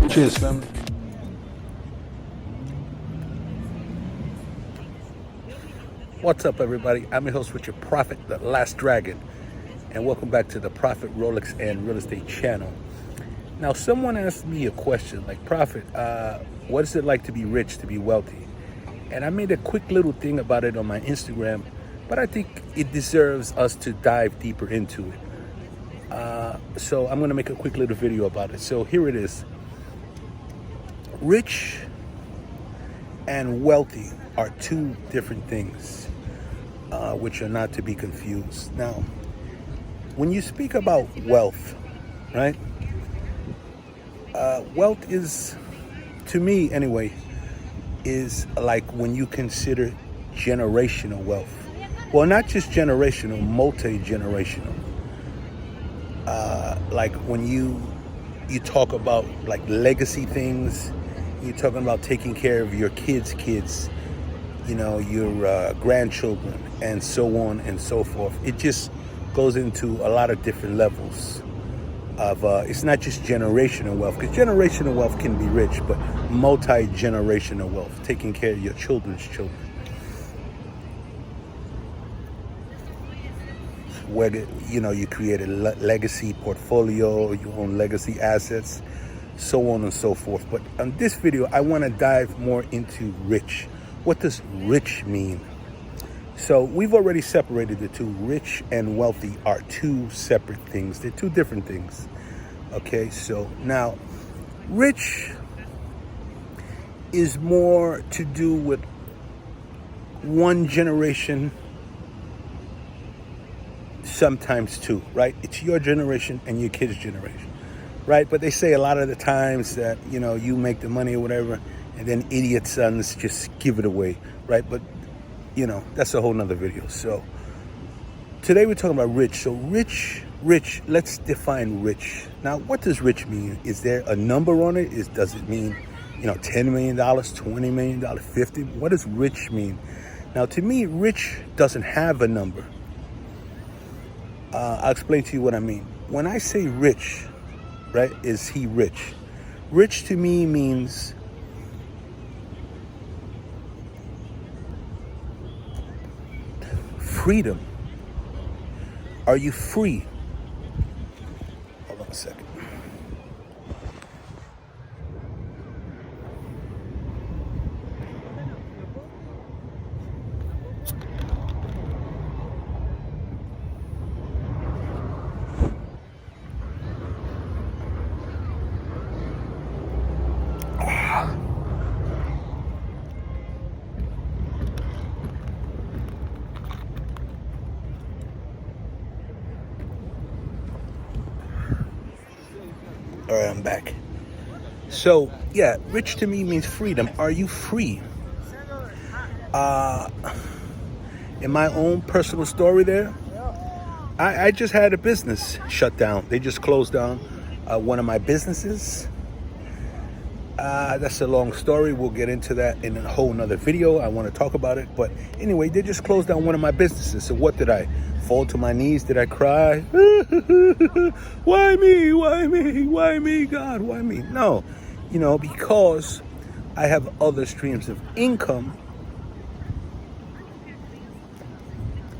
Cheers, family. What's up, everybody? I'm your host with your Prafit, the Last Dragon, and welcome back to the Prafit Rolex and Real Estate channel. Now, someone asked me a question like, Prafit, what is it like to be rich, to be wealthy? And I made a quick little thing about it on my Instagram, but I think it deserves us to dive deeper into it. So I'm going to make a quick little video about it. So here it is. Rich and wealthy are two different things, which are not to be confused. Now, when you speak about wealth, right? Wealth is, to me anyway, is like when you consider generational wealth. Well, not just generational, multi-generational. Like when you talk about like legacy things, you're talking about taking care of your kids' kids, you know, your grandchildren, and so on and so forth. It just goes into a lot of different levels of, it's not just generational wealth, because generational wealth can be rich, but multi-generational wealth, taking care of your children's children. Where, you know, you create a legacy portfolio, you own legacy assets, so on and so forth. But on this video, I want to dive more into rich. What does rich mean? So we've already separated the two. Rich and wealthy are two separate things. They're two different things. Okay, so now rich is more to do with one generation, sometimes two, right? It's your generation and your kids' generation, right? But they say a lot of the times that, you know, you make the money or whatever, and then idiot sons just give it away, right? But, you know, that's a whole nother video. So today we're talking about rich. So rich, let's define rich. Now, what does rich mean? Is there a number on it? Does it mean, you know, $10 million, $20 million, 50? What does rich mean? Now, to me, rich doesn't have a number. I'll explain to you what I mean. When I say rich, right, is he rich? Rich to me means freedom. Are you free? Hold on a second. All right, I'm back. So, yeah, rich to me means freedom. Are you free? In my own personal story there, I just had a business shut down. They just closed down one of my businesses. That's a long story. We'll get into that in a whole nother video. I want to talk about it. But anyway, they just closed down one of my businesses. So what did I fall to my knees? Did I cry? Why me? Why me? Why me, God? Why me? No, you know, because I have other streams of income.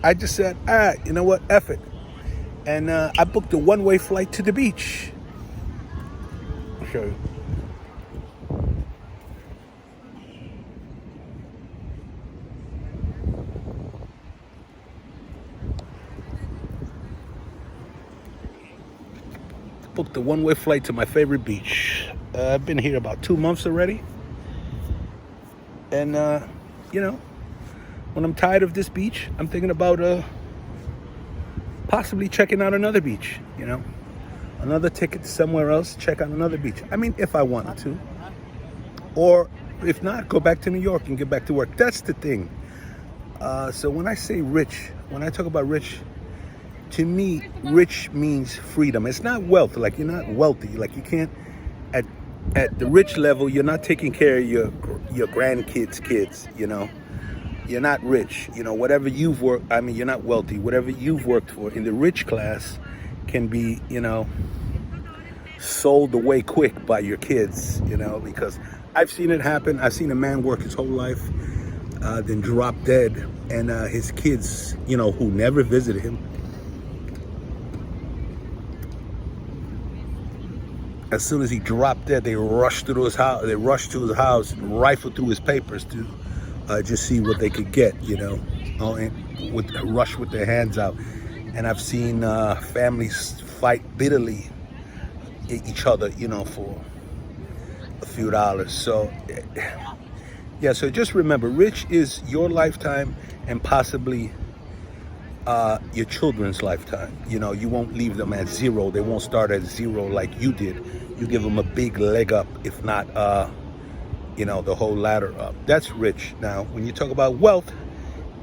I just said, all right, you know what? F it. And I booked a one-way flight to the beach. I'll show you. Booked a one-way flight to my favorite beach. I've been here about 2 months already. And, you know, when I'm tired of this beach, I'm thinking about possibly checking out another beach, you know. Another ticket somewhere else, check out another beach. I mean, if I wanted to. Or if not, go back to New York and get back to work. That's the thing. So when I say rich, when I talk about rich, to me, rich means freedom. It's not wealth. Like, you're not wealthy. Like, you can't, at the rich level, you're not taking care of your grandkids' kids, you know. You're not rich. You know, whatever you've worked, I mean, you're not wealthy. Whatever you've worked for in the rich class can be, you know, sold away quick by your kids, because I've seen it happen. I've seen a man work his whole life, then drop dead, and his kids, who never visited him, as soon as he dropped dead, they rushed to his house. They rushed to his house and rifled through his papers to just see what they could get, and rush with their hands out. And I've seen families fight bitterly each other, for a few dollars. So, yeah. So just remember, rich is your lifetime and possibly your children's lifetime. You won't leave them at zero. They won't start at zero like you did. You give them a big leg up, if not, the whole ladder up. That's rich. Now, when you talk about wealth,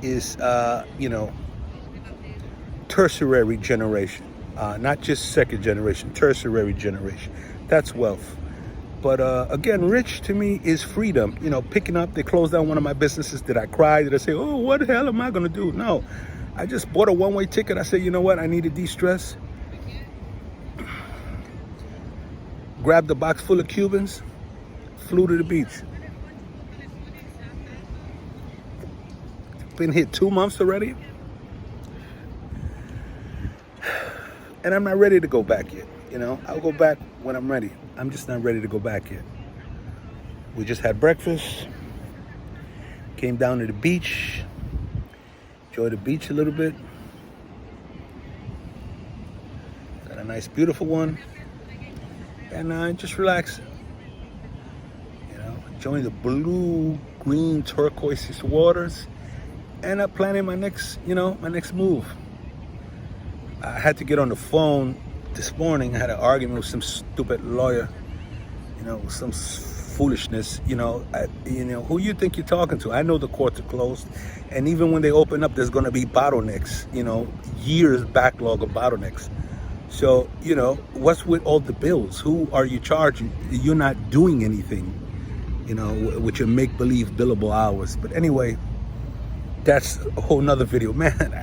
is tertiary generation, not just second generation, tertiary generation. That's wealth. But again, rich to me is freedom. Picking up, they closed down one of my businesses. Did I cry? Did I say, oh, what the hell am I going to do? No. I just bought a one-way ticket. I said, you know what? I need to de-stress. Grabbed a box full of Cubans, flew to the beach. Been here 2 months already. And I'm not ready to go back yet. I'll go back when I'm ready. I'm just not ready to go back yet. We just had breakfast. Came down to the beach. Enjoyed the beach a little bit. Got a nice, beautiful one. And just relaxing. Enjoying the blue, green, turquoise waters. And planning my next move. I had to get on the phone this morning. I had an argument with some stupid lawyer, some foolishness, who you think you're talking to? I know the courts are closed. And even when they open up, there's going to be bottlenecks, years backlog of bottlenecks. So, what's with all the bills? Who are you charging? You're not doing anything, with your make-believe billable hours. But anyway, that's a whole nother video, man.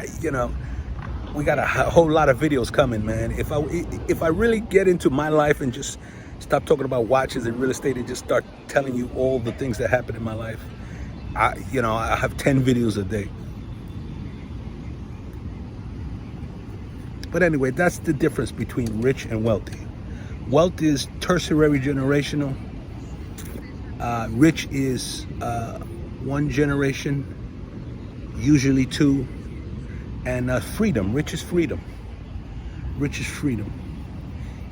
We got a whole lot of videos coming, man. If I really get into my life and just stop talking about watches and real estate and just start telling you all the things that happen in my life, I have 10 videos a day. But anyway, that's the difference between rich and wealthy. Wealth is tertiary generational. Rich is one generation, usually two. And freedom. Rich is freedom. Rich is freedom.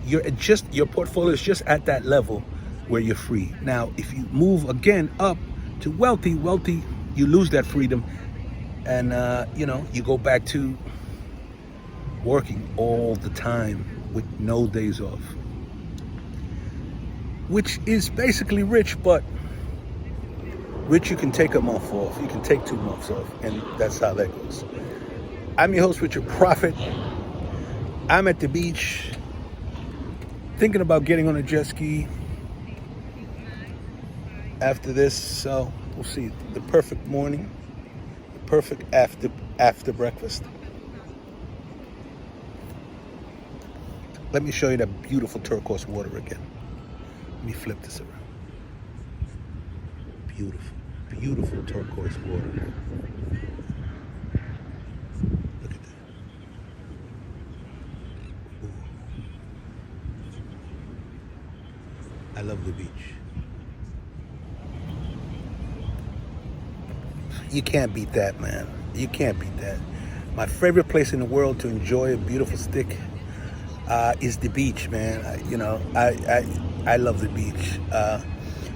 Your portfolio is just at that level where you're free. Now, if you move again up to wealthy, you lose that freedom, and you go back to working all the time with no days off, which is basically rich. But rich, you can take a month off, you can take 2 months off, and that's how that goes. I'm your host, Richard Prafit. I'm at the beach, thinking about getting on a jet ski after this. So we'll see. The perfect morning, the perfect after breakfast. Let me show you that beautiful turquoise water again. Let me flip this around. Beautiful, beautiful turquoise water. Look at that. Ooh. I love the beach. You can't beat that, man. You can't beat that. My favorite place in the world to enjoy a beautiful stick is the beach, man. I love the beach.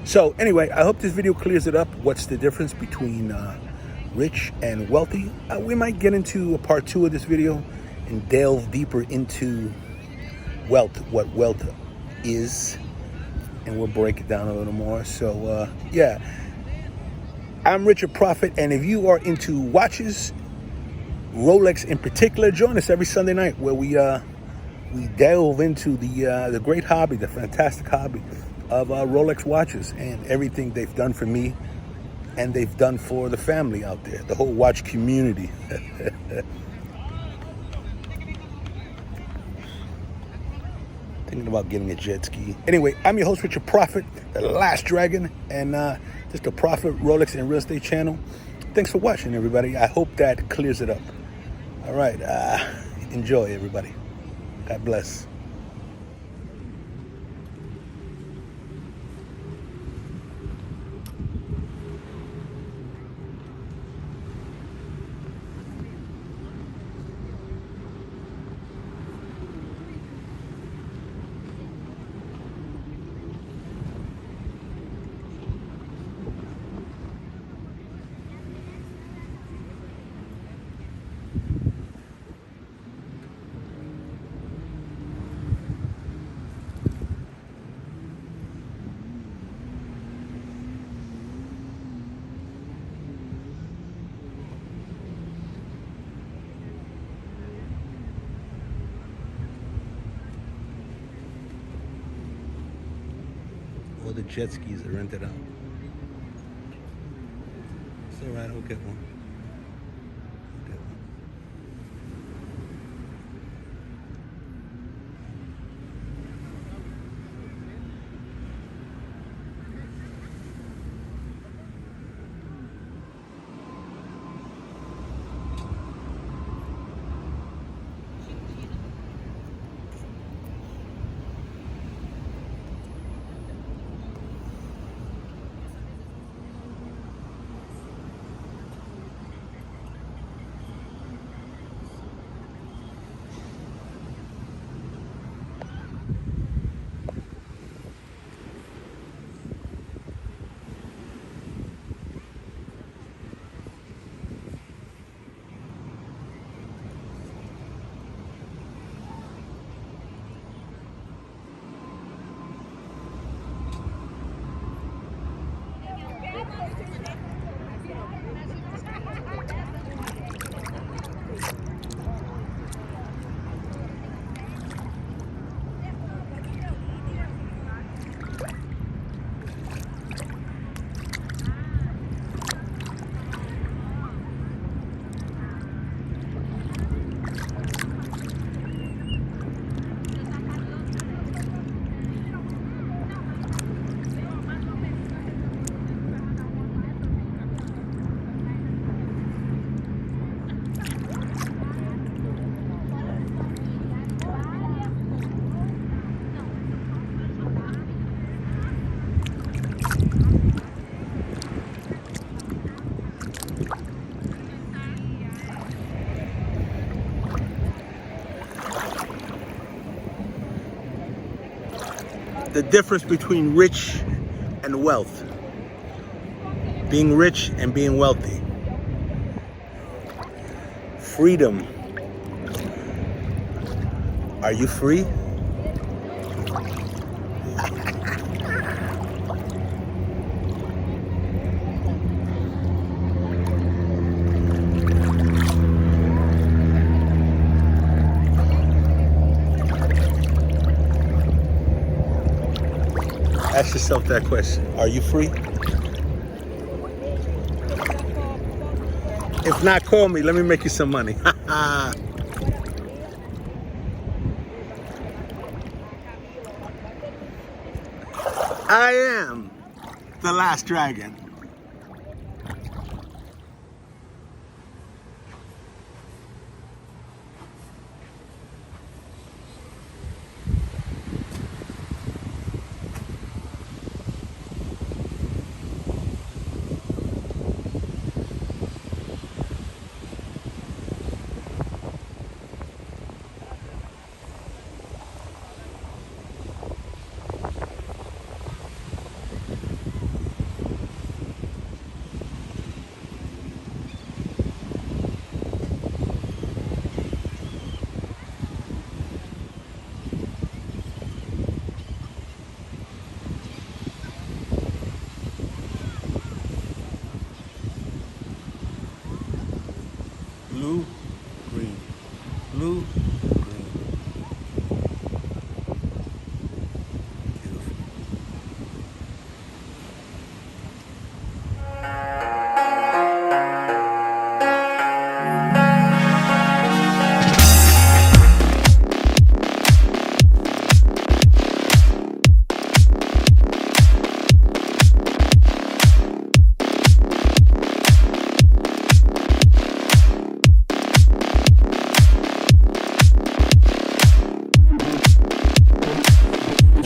So anyway, I hope this video clears it up. What's the difference between rich and wealthy? We might get into a part 2 of this video and delve deeper into wealth, what wealth is, and we'll break it down a little more. So yeah, I'm Richard Prafit, and if you are into watches, Rolex in particular, join us every Sunday night where we delve into the great hobby, the fantastic hobby of Rolex watches and everything they've done for me and they've done for the family out there, the whole watch community. Thinking about getting a jet ski. Anyway, I'm your host, Richard Prafit, the Last Dragon, and this is the Prafit, Rolex, and Real Estate channel. Thanks for watching, everybody. I hope that clears it up. All right. Enjoy, everybody. God bless. All the jet skis are rented out. It's all right, I'll get one. The difference between rich and wealth. Being rich and being wealthy. Freedom. Are you free? Ask yourself that question. Are you free? If not, call me. Let me make you some money. I am the Last Dragon. Blue, green. Blue, green. Beautiful.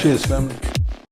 Cheers, family.